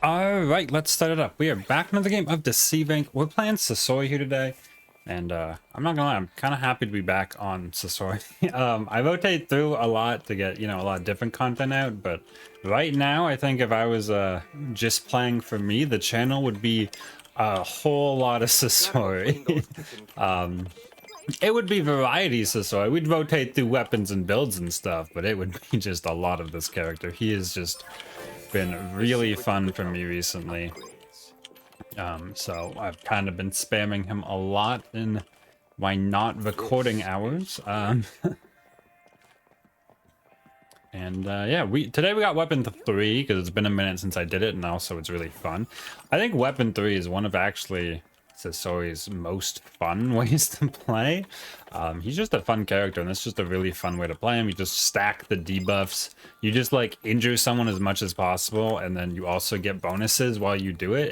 Alright, let's start it up. We are back in the game of Deceive Inc. We're playing Sasori here today. And I'm not gonna lie, I'm kind of happy to be back on Sasori. I rotate through a lot to get, a lot of different content out. But right now, I think if I was just playing for me, the channel would be a whole lot of Sasori. It would be variety Sasori. We'd rotate through weapons and builds and stuff, but it would be just a lot of this character. He is just been really fun for me recently. So I've kind of been spamming him a lot in my not recording hours. Yeah, today we got weapon 3 because it's been a minute since I did it, and also it's really fun. I think weapon 3 is one of actually Sasori's most fun ways to play. He's just a fun character, and it's just a really fun way to play him. You just stack the debuffs. You just like injure someone as much as possible, and then you also get bonuses while you do it.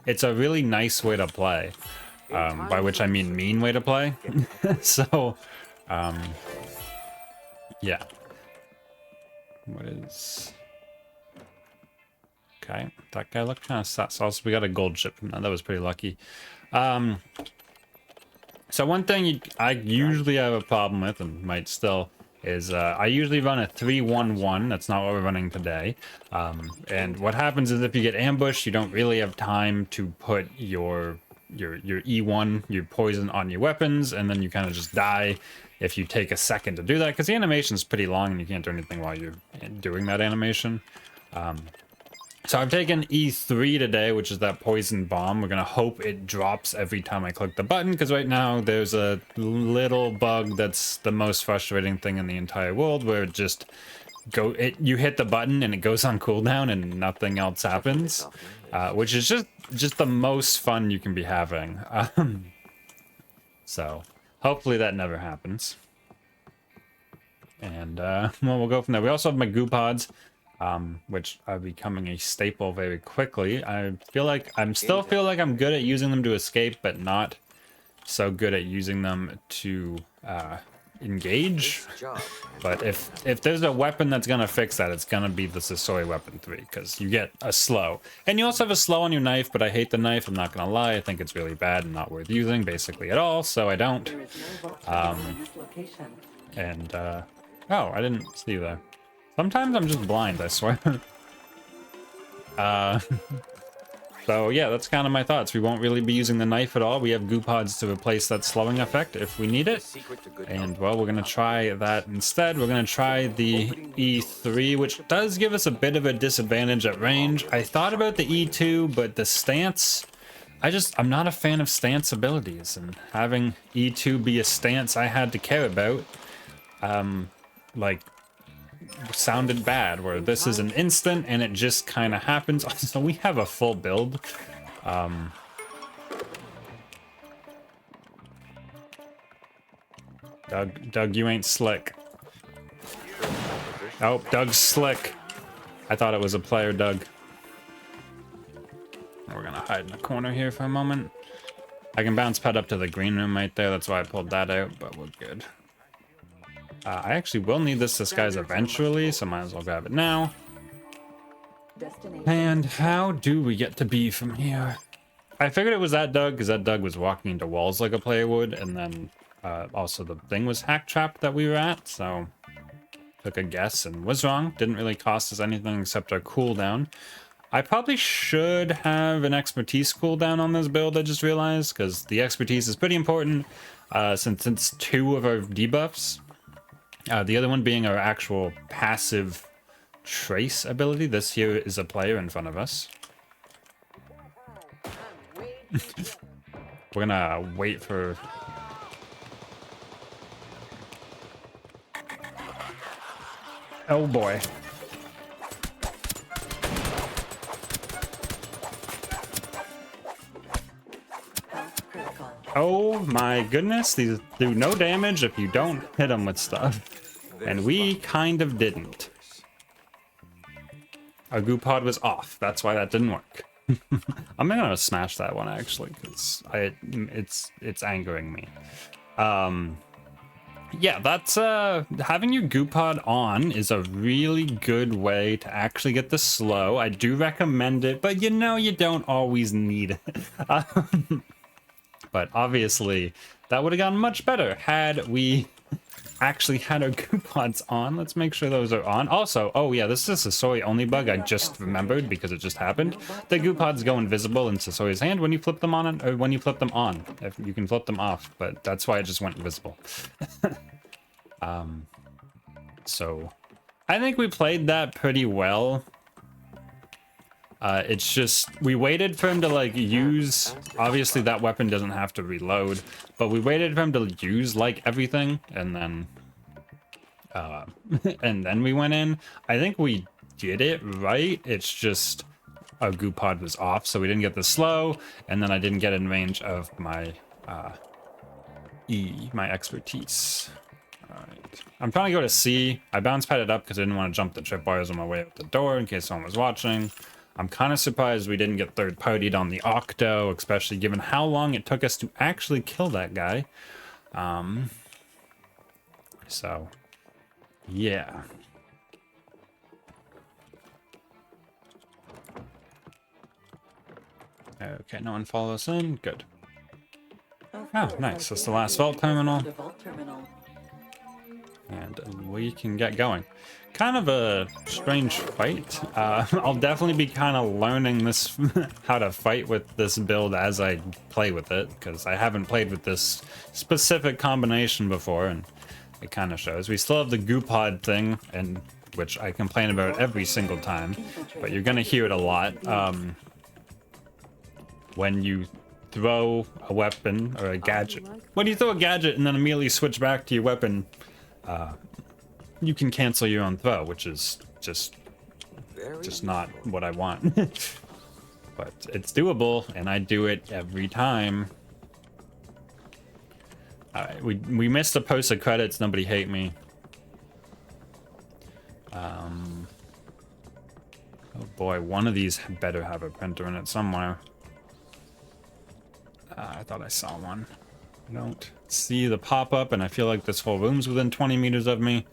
It's a really nice way to play, by which I mean mean way to play. So, yeah. What is... Okay, that guy looked kind of sus. Also, we got a gold chip from that. That was pretty lucky. So one thing I usually have a problem with, and might still, is I usually run a 3-1-1. That's not what we're running today. And what happens is if you get ambushed, you don't really have time to put your E1, your poison, on your weapons, and then you kind of just die if you take a second to do that, because the animation is pretty long and you can't do anything while you're doing that animation. So I've taken E3 today, which is that poison bomb. We're gonna hope it drops every time I click the button, because right now there's a little bug that's the most frustrating thing in the entire world, where it just you hit the button and it goes on cooldown and nothing else happens, which is just the most fun you can be having. So hopefully that never happens. And well, we'll go from there. We also have my goo pods, which are becoming a staple very quickly. I still feel like I'm good at using them to escape, but not so good at using them to engage. But if there's a weapon that's gonna fix that, it's gonna be the Sasori weapon 3, because you get a slow, and you also have a slow on your knife. But I hate the knife, I'm not gonna lie. I think it's really bad and not worth using basically at all, so I don't. Oh, I didn't see that. Sometimes I'm just blind, I swear. So yeah, that's kind of my thoughts. We won't really be using the knife at all. We have goo pods to replace that slowing effect if we need it. And well, we're gonna try that instead. We're gonna try the E3, which does give us a bit of a disadvantage at range. I thought about the E2, but the stance, I'm not a fan of stance abilities, and having E2 be a stance I had to care about, sounded bad, where this is an instant and it just kind of happens. So we have a full build. Doug, you ain't slick. Oh, Doug's slick. I thought it was a player, Doug. We're gonna hide in the corner here for a moment. I can bounce pad up to the green room right there. That's why I pulled that out, but we're good. I actually will need this disguise eventually, so might as well grab it now. And how do we get to B from here? I figured it was that Doug, because that Doug was walking into walls like a player would, and then also the thing was hack trapped that we were at, so took a guess and was wrong. Didn't really cost us anything except our cooldown. I probably should have an expertise cooldown on this build, I just realized, because the expertise is pretty important, since it's 2 of our debuffs. The other one being our actual passive trace ability. This here is a player in front of us. We're gonna wait for... Oh boy. Oh my goodness, these do no damage if you don't hit them with stuff. And we kind of didn't. Our goo pod was off. That's why that didn't work. I'm gonna smash that one actually, because it's angering me. yeah, that's having your goo pod on is a really good way to actually get the slow. I do recommend it, but you know you don't always need it. But obviously that would have gone much better had we actually had our goo pods on. Let's make sure those are on. Also, oh yeah, this is a Sasori only bug. I just remembered because it just happened. The goo pods go invisible in Sasori's hand when you flip them on, or when you flip them on. If you can flip them off, but that's why it just went invisible. So I think we played that pretty well. It's just, we waited for him to like use, obviously that weapon doesn't have to reload, but we waited for him to use like everything, and then and then we went in. I think we did it right. It's just our goo pod was off, so we didn't get the slow, and then I didn't get in range of my my expertise. All right, I'm trying to go to C. I bounce padded up because I didn't want to jump the tripwires on my way out the door in case someone was watching. I'm kind of surprised we didn't get third-partied on the Octo, especially given how long it took us to actually kill that guy. So, yeah. Okay, no one follow us in. Good. Oh, nice. That's the last vault terminal. And we can get going. Kind of a strange fight. I'll definitely be kind of learning this how to fight with this build as I play with it, because I haven't played with this specific combination before, and it kind of shows. We still have the goo pod thing, and which I complain about every single time, but you're gonna hear it a lot. When you throw a weapon or a gadget, when you throw a gadget and then immediately switch back to your weapon, you can cancel your own throw, which is just not what I want. But it's doable, and I do it every time. All right, we missed a post of credits. Nobody hate me. Oh boy, one of these better have a printer in it somewhere. I thought I saw one. I don't see the pop-up, and I feel like this whole room's within 20 meters of me.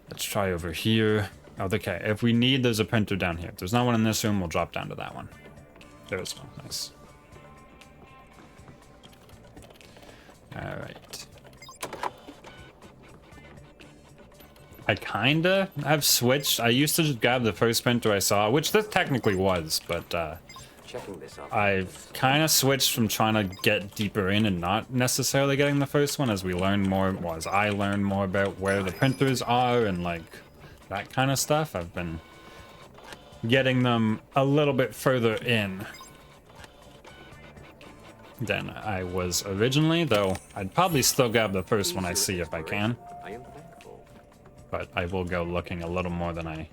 Let's try over here. Oh, okay. If we need, there's a printer down here. If there's not one in this room, we'll drop down to that one. There is one. Nice. All right. I kinda have switched. I used to just grab the first printer I saw, which this technically was, but I've kind of switched from trying to get deeper in and not necessarily getting the first one as we learn more, well, as I learn more about where the printers are and like that kind of stuff. I've been getting them a little bit further in than I was originally, though I'd probably still grab the first one I see if I can. But I will go looking a little more than I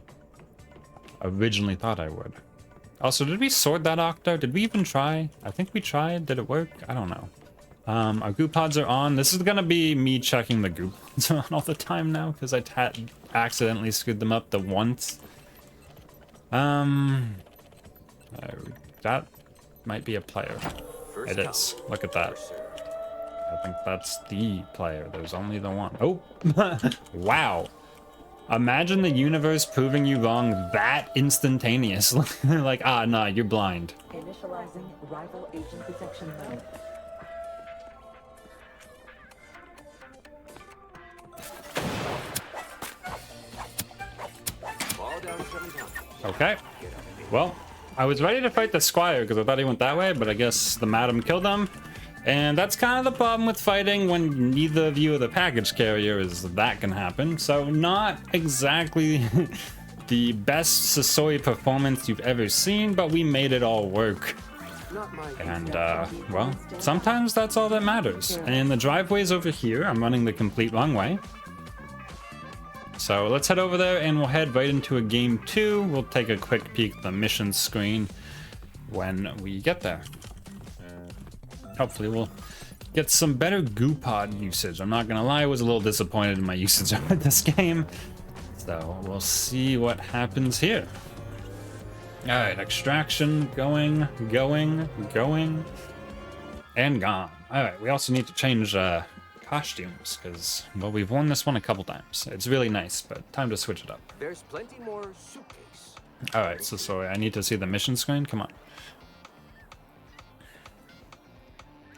originally thought I would. Also, did we sword that Octo? Did we even try? I think we tried. Did it work? I don't know. Our goo pods are on. This is gonna be me checking the goo pods on all the time now because I accidentally screwed them up the once. That might be a player. It is. Look at that. I think that's the player. There's only the one. Oh, wow. Imagine the universe proving you wrong that instantaneously. Like, ah, nah, you're blind. Initializing rival agent detection mode. Okay. Well, I was ready to fight the Squire because I thought he went that way, but I guess the madam killed him. And that's kind of the problem with fighting when neither of you are the package carrier, is that can happen. So not exactly the best Sasori performance you've ever seen, but we made it all work. And, well, sometimes that's all that matters. And the driveway's over here. I'm running the complete wrong way. So let's head over there and we'll head right into a game 2. We'll take a quick peek at the mission screen when we get there. Hopefully we'll get some better goo pod usage. I'm not gonna lie, I was a little disappointed in my usage of this game. So we'll see what happens here. All right, extraction, going, and gone. All right, we also need to change costumes, because, well, we've worn this one a couple times. It's really nice, but time to switch it up. There's plenty more suitcase. Alright, so sorry, I need to see the mission screen. Come on.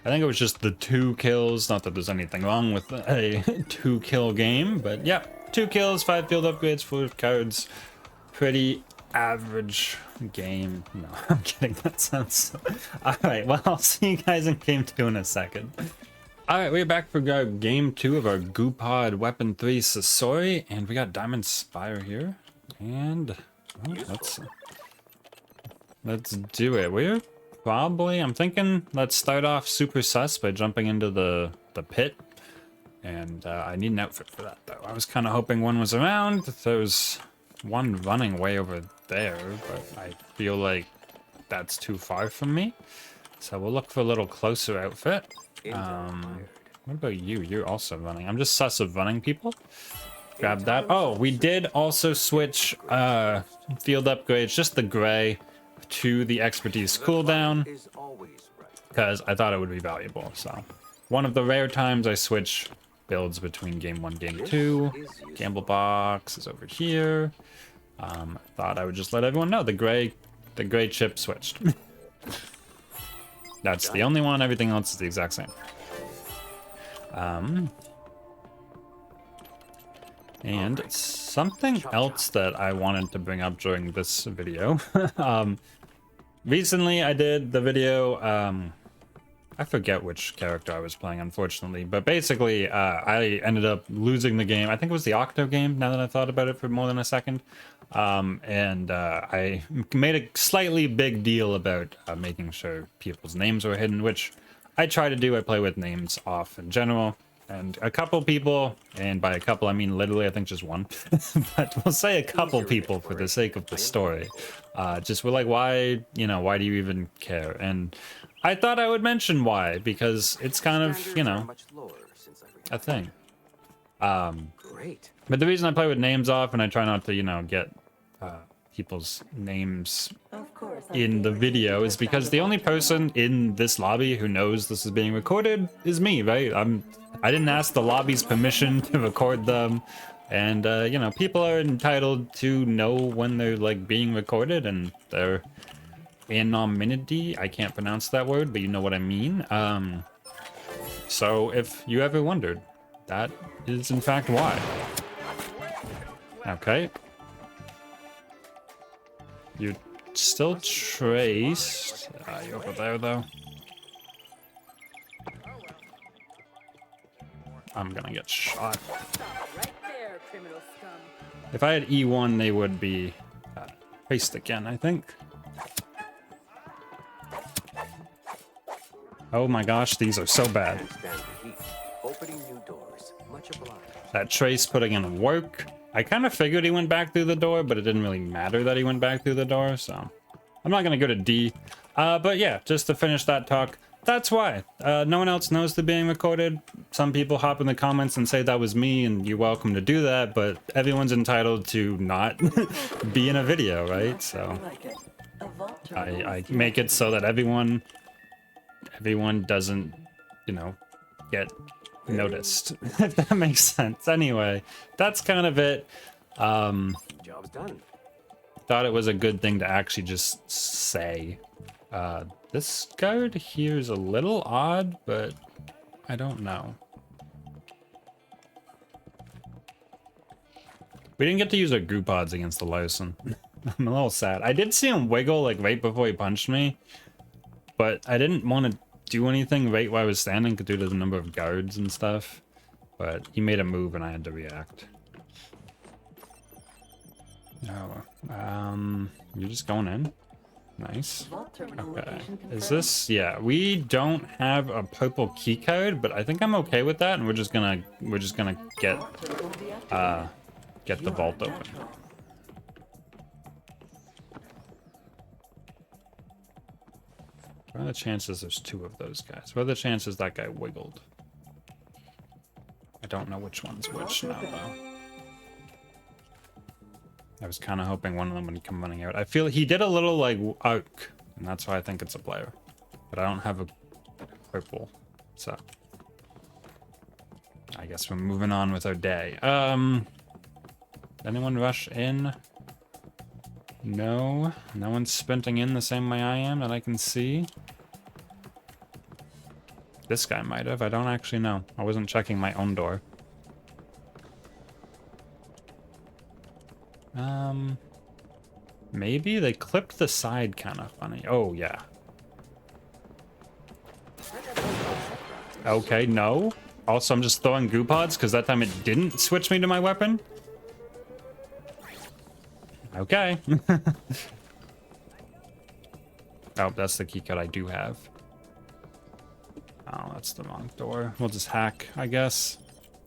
I think it was just the 2 kills. Not that there's anything wrong with a 2-kill game, but yeah, 2 kills, 5 field upgrades, 4 cards. Pretty average game. No, I'm kidding. That sounds. Alright, well, I'll see you guys in game 2 in a second. Alright, we're back for game 2 of our Goopod Weapon 3 Sasori, and we got Diamond Spire here. And well, let's do it. We're probably, I'm thinking, let's start off super sus by jumping into the pit. And I need an outfit for that, though. I was kind of hoping one was around. There's one running way over there, but I feel like that's too far from me. So we'll look for a little closer outfit. What about you? You're also running. I'm just sus of running people. Grab that. Oh, we did also switch field upgrades, just the gray, to the expertise cooldown, because I thought it would be valuable. So one of the rare times I switch builds between game 1, game 2. Gamble box is over here. Thought I would just let everyone know the gray chip switched. That's the only one. Everything else is the exact same. And something else that I wanted to bring up during this video. Recently I did the video, I forget which character I was playing, unfortunately, but basically I ended up losing the game. I think it was the Octo game, now that I thought about it for more than a second. I made a slightly big deal about making sure people's names were hidden, which I try to do. I play with names off in general. And a couple people, and by a couple I mean literally I think just one, but we'll say a couple people for the sake of the story, just were like, why do you even care? And I thought I would mention why, because it's kind of, a thing. But the reason I play with names off and I try not to, get people's names in the video is because the only person in this lobby who knows this is being recorded is me, right? I didn't ask the lobby's permission to record them, and people are entitled to know when they're like being recorded, and their anonymity, I can't pronounce that word, but you know what I mean. So if you ever wondered, that is in fact why. Okay. You're still traced. You're over there, though. I'm gonna get shot. If I had E1, they would be traced again, I think. Oh my gosh, these are so bad. That trace putting in work. I kind of figured he went back through the door, but it didn't really matter that he went back through the door, so I'm not gonna go to D. But yeah, just to finish that talk, that's why. No one else knows they're being recorded. Some people hop in the comments and say that was me, and you're welcome to do that, but everyone's entitled to not be in a video, right? So I make it so that everyone doesn't, get noticed, if that makes sense. Anyway, that's kind of it. Job's done. Thought it was a good thing to actually just say. This guard here is a little odd, but I don't know. We didn't get to use our group odds against the Larson. I'm a little sad. I did see him wiggle like right before he punched me, but I didn't want to do anything right where I was standing due to the number of guards and stuff. But he made a move and I had to react. Oh, you're just going in? Nice. Okay. Is this? Yeah, we don't have a purple key card, but I think I'm okay with that, and we're just gonna get the vault open. What are the chances there's 2 of those guys? What are the chances that guy wiggled? I don't know which one's which now, though. I was kind of hoping one of them would come running out. I feel he did a little, like, arc, and that's why I think it's a player. But I don't have a purple, so. I guess we're moving on with our day. Anyone rush in? No. No one's sprinting in the same way I am that I can see. This guy might have. I don't actually know. I wasn't checking my own door. Maybe they clipped the side kind of funny. Oh, yeah. Okay, no. Also, I'm just throwing goo pods because that time it didn't switch me to my weapon. Okay. Oh, that's the keycard I do have. Oh, that's the wrong door. We'll just hack, I guess.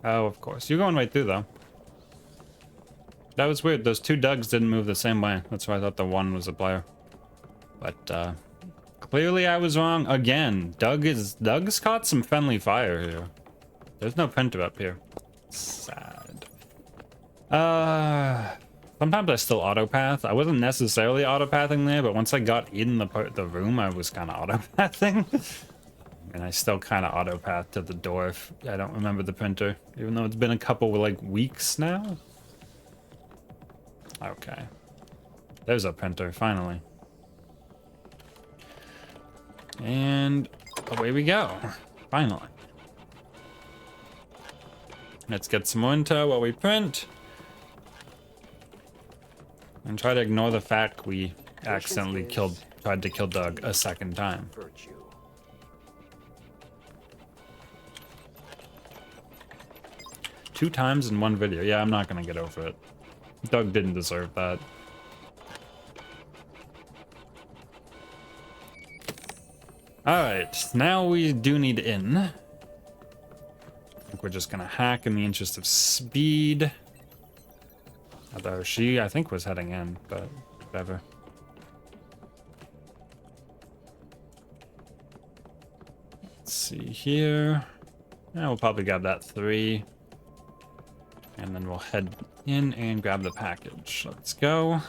Oh, of course. You're going right through, though. That was weird. Those two Dougs didn't move the same way. That's why I thought the one was a player. But, clearly I was wrong again. Doug's caught some friendly fire here. There's no printer up here. Sad. Sometimes I still autopath. I wasn't necessarily autopathing there, but once I got in the room, I was kind of autopathing. And I still kind of autopath to the door if I don't remember the printer, even though it's been a couple like weeks now. Okay. There's a printer, finally. And away we go. Finally. Let's get some more intel while we print. And try to ignore the fact we accidentally tried to kill Doug a second time. Virtue. 2 times in one video. Yeah, I'm not gonna get over it. Doug didn't deserve that. Alright, now we do need in. I think we're just gonna hack in the interest of speed. Although she, I think, was heading in, but whatever. Let's see here. Yeah, we'll probably grab that 3. And then we'll head in and grab the package. Let's go.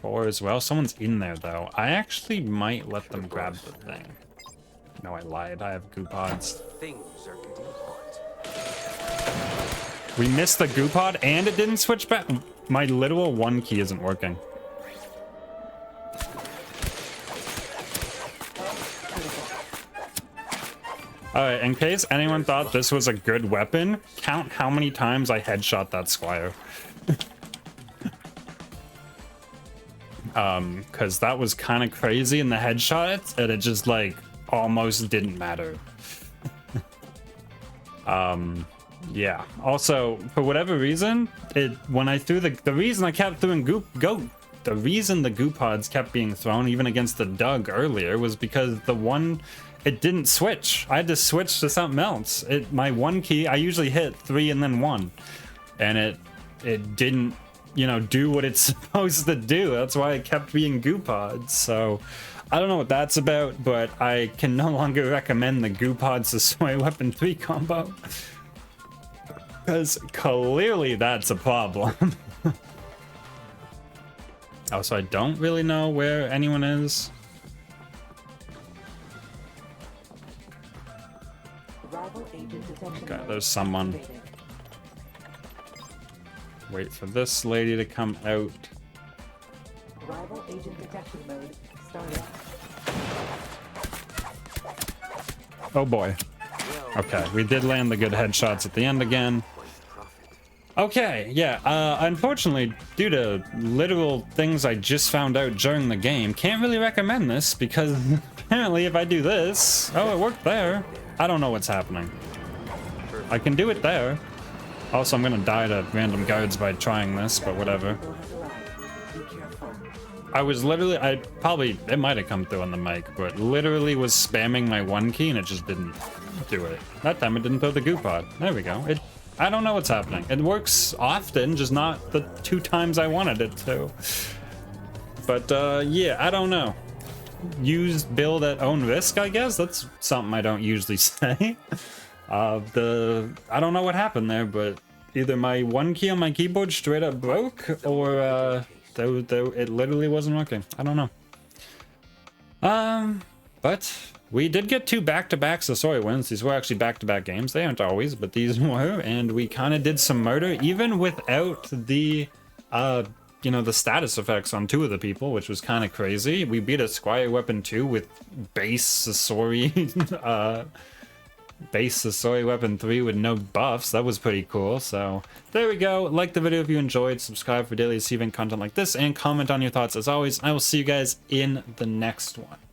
4 as well. Someone's in there, though. I actually might let them grab the thing. No, I lied. I have goo pods. Things are getting hot. We missed the goo pod and it didn't switch back. My literal 1 key isn't working. Alright, in case anyone thought this was a good weapon, count how many times I headshot that squire. Because that was kind of crazy in the headshot, and it just, like, almost didn't matter. Yeah. Also, for whatever reason, when I threw the reason I kept throwing the reason the goo pods kept being thrown even against the Doug earlier was because the one, it didn't switch. I had to switch to something else. My 1 key, I usually hit 3 and then 1, and it didn't, you know, do what it's supposed to do. That's why it kept being goo pods. So I don't know what that's about, but I can no longer recommend the goo pods Sasori weapon 3 combo. Because clearly that's a problem. Also, I don't really know where anyone is. Okay, there's someone. Wait for this lady to come out. Rival agent detection mode started. Oh boy. Okay, we did land the good headshots at the end again. Okay, yeah, unfortunately, due to literal things I just found out during the game, can't really recommend this because apparently if I do this, oh, it worked there. I don't know what's happening. I can do it there. Also, I'm gonna die to random guards by trying this, but whatever. I was literally, it might have come through on the mic, but literally was spamming my 1 key and it just didn't do it. That time it didn't throw the goo pod. There we go. I don't know what's happening. It works often, just not the 2 times I wanted it to. But yeah, I don't know. Use build at own risk, I guess. That's something I don't usually say. I don't know what happened there, but either my 1 key on my keyboard straight up broke, or it literally wasn't working. I don't know. But we did get 2 back-to-back Sasori wins. These were actually back-to-back games. They aren't always, but these were. And we kind of did some murder, even without the, you know, the status effects on 2 of the people, which was kind of crazy. We beat a Squire Weapon 2 with base Sasori, base Sasori Weapon 3 with no buffs. That was pretty cool. So there we go. Like the video if you enjoyed. Subscribe for daily Deceive Inc content like this, and comment on your thoughts as always. I will see you guys in the next one.